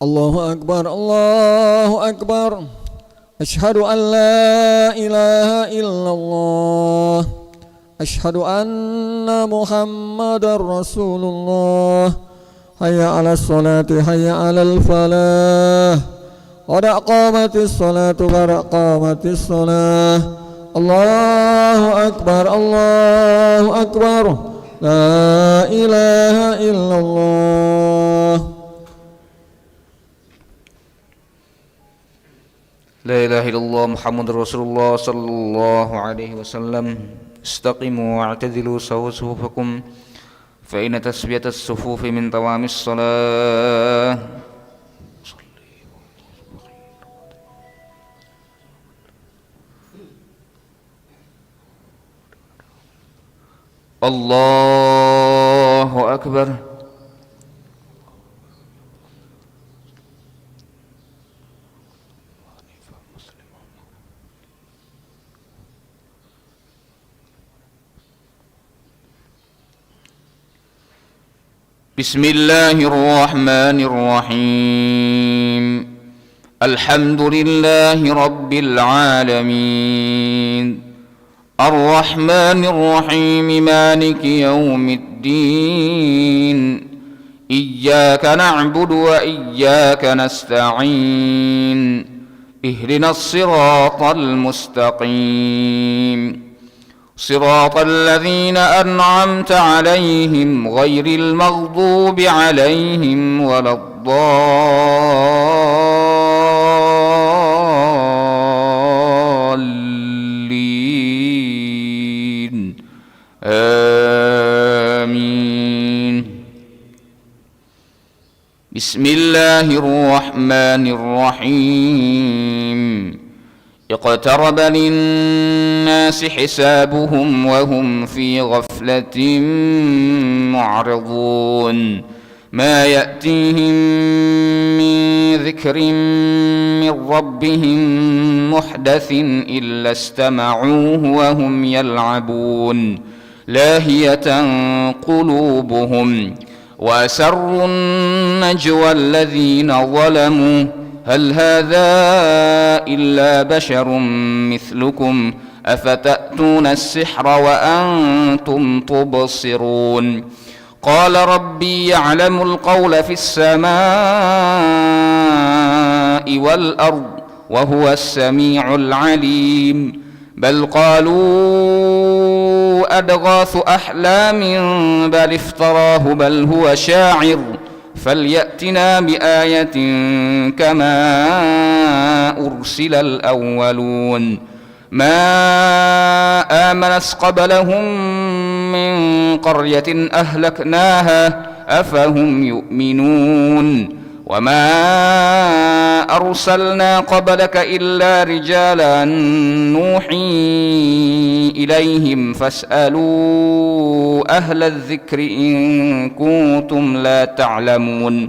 Allahu Akbar, Allahu Akbar. Asyhadu an la ilaha illallah. Asyhadu anna Muhammadar Rasulullah. Hayya 'alas sholati, hayya 'alal falah. Qad qamatis sholatu, qad qamatis shalah. Allahu Akbar, Allahu Akbar. La ilaha illallah. La ilaha illallah Muhammadur Rasulullah sallallahu alaihi wasallam. Istaqimu wa'tadilu sufufakum fa inna tasbiyatas sufufi min tawamis shalah. Allahu Akbar. Bismillahirrahmanirrahim. Alhamdulillahi rabbil alamin. Ar-Rahmanir-Rahim, Maliki yaumiddin. Iyyaka na'budu wa iyyaka nasta'in. Ihdinas siratal mustaqim. Siratal ladzina an'amta 'alaihim ghairil maghdubi 'alaihim waladdallin. Amin. Bismillahirrahmanirrahim. اقترب للناس حسابهم وهم في غفلة معرضون ما يأتيهم من ذكر من ربهم محدث إلا استمعوه وهم يلعبون لاهية قلوبهم وأسروا النجوى الذين ظلموا هل هذا إلا بشر مثلكم أفتأتون السحر وأنتم تبصرون قال ربي يعلم القول في السماء والأرض وهو السميع العليم بل قالوا أضغاث أحلام بل افتراه بل هو شاعر فليأتنا بآية كما أرسل الأولون ما آمنت قبلهم من قرية أهلكناها أفهم يؤمنون وما أرسلنا قبلك إلا رجالا نوحي إليهم فاسألوا أهل الذكر إن كنتم لا تعلمون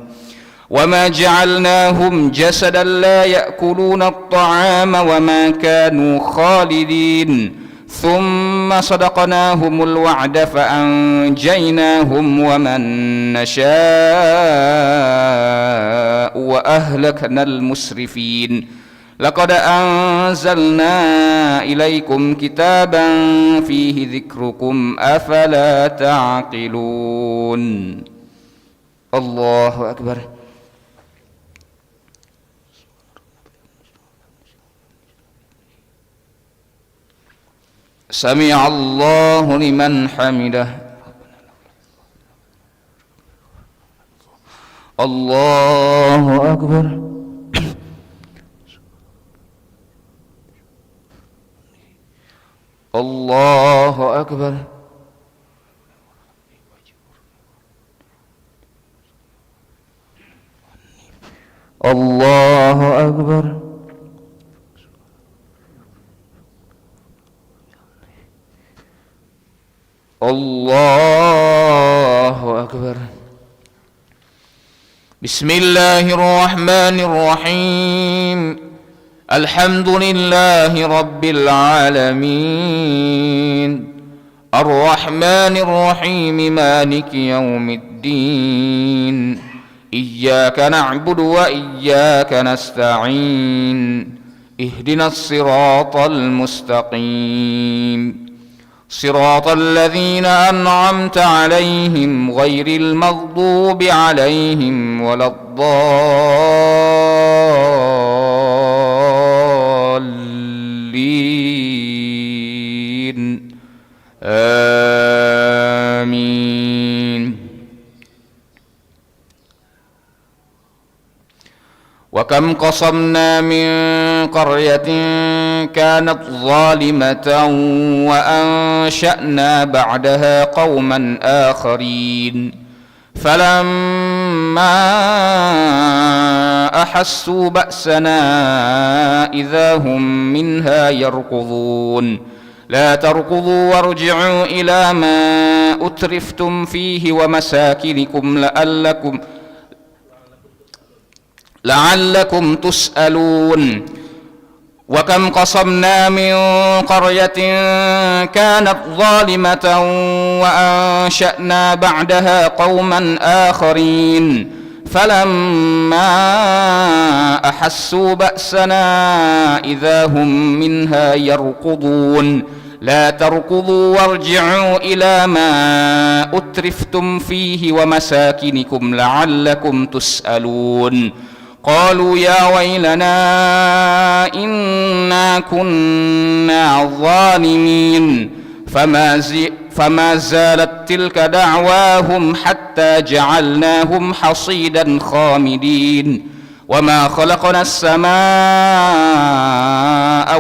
وما جعلناهم جسدا لا يأكلون الطعام وما كانوا خالدين ثم صدقناهم الوعد فأنجيناهم ومن نشاء وأهلكنا المسرفين لقد أنزلنا إليكم كتابا فيه ذكركم أفلا تعقلون. الله أكبر. سمع الله لمن حمده. الله أكبر. الله أكبر. الله أكبر. الله أكبر. بسم الله الرحمن الرحيم. الحمد لله رب العالمين الرحمن الرحيم مالك يوم الدين إياك نعبد وإياك نستعين اهدنا الصراط المستقيم صراط الذين أنعمت عليهم غير المغضوب عليهم ولا الضالين آمين. وكم قصمنا من قرية كانت ظالمة وأنشأنا بعدها قوما آخرين فلما أحسوا بأسنا إذا هم منها يركضون لا تركضوا وارجعوا إلى ما أترفتم فيه ومساكنكم لعلكم تسألون. وكم قصمنا من قرية كانت ظالمة وأنشأنا بعدها قوما آخرين فلما أحسوا بأسنا إذا هم منها يركضون لا تركضوا وارجعوا إلى ما أترفتم فيه ومساكنكم لعلكم تسألون. قالوا يا ويلنا إنا كنا ظالمين فما زالت تلك دعواهم حتى جعلناهم حصيدا خامدين. وما خلقنا السماء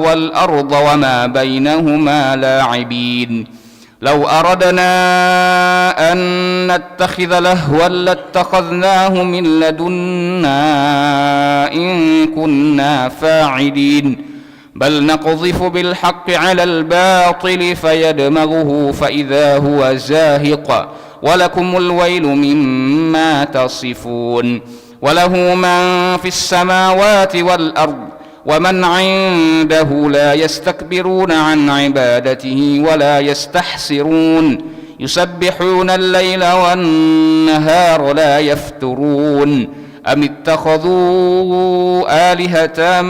والأرض وما بينهما لاعبين. لو أردنا أن نتخذ لهوا لاتخذناه من لدنا إن كنا فاعلين بل نقذف بالحق على الباطل فيدمغه فإذا هو زاهق ولكم الويل مما تصفون. وله من في السماوات والأرض ومن عنده لا يستكبرون عن عبادته ولا يستحسرون يسبحون الليل والنهار لا يفترون. أم اتخذوا آلهة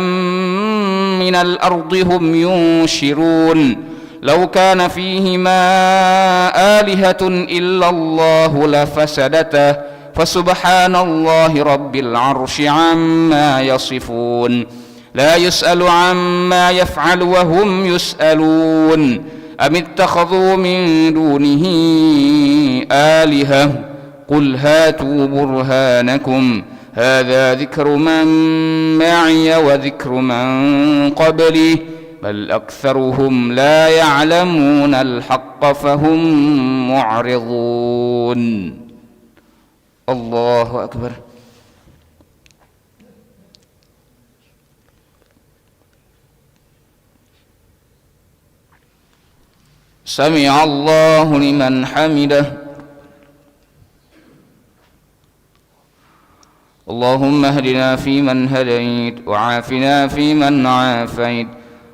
من الأرض هم ينشرون لو كان فيهما آلهة إلا الله لفسدتا فسبحان الله رب العرش عما يصفون. لا يسأل عما يفعل وهم يسألون. أم اتخذوا من دونه آلهة قل هاتوا برهانكم هذا ذكر من معي وذكر من قبلي بل أكثرهم لا يعلمون الحق فهم معرضون. الله أكبر. سمع الله لمن حمده. اللهم اهدنا فيمن هديت وعافنا فيمن عافيت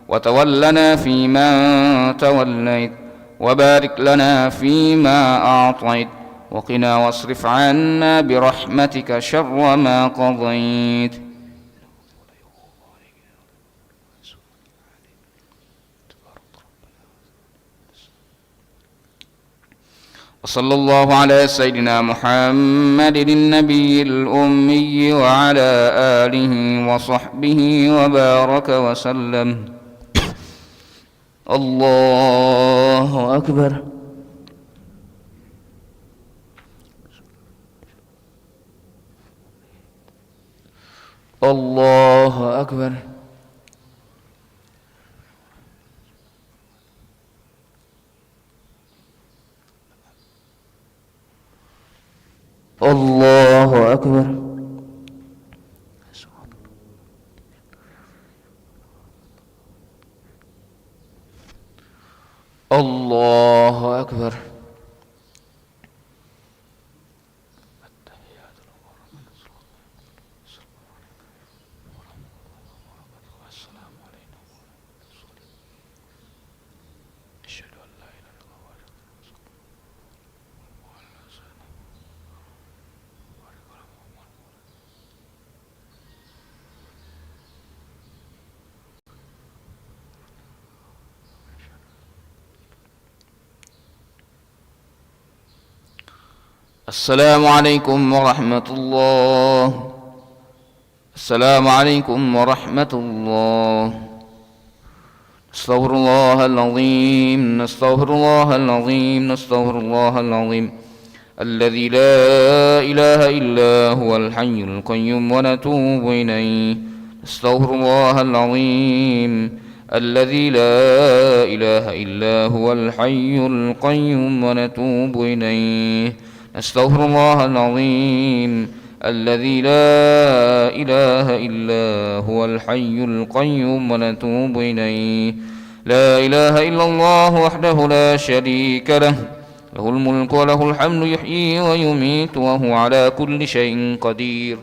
وتولنا فيمن توليت وبارك لنا فيما أعطيت وقنا واصرف عنا برحمتك شر ما قضيت. وصلى الله على سيدنا محمد النبي الأمي وعلى آله وصحبه وبارك وسلم. الله أكبر. الله أكبر. الله أكبر. الله أكبر. السلام عليكم ورحمة الله. السلام عليكم ورحمة الله. نستغفر الله العظيم، نستغفر الله العظيم، نستغفر الله العظيم الذي لا إله إلا هو الحي القيوم ونتوب إليه. نستغفر الله العظيم الذي لا إله إلا هو الحي القيوم ونتوب إليه. نستغفر الله العظيم الذي لا إله إلا هو الحي القيوم ونتوب إليه. لا إله إلا الله وحده لا شريك له، له الملك وله الحمد يحيي ويميت وهو على كل شيء قدير.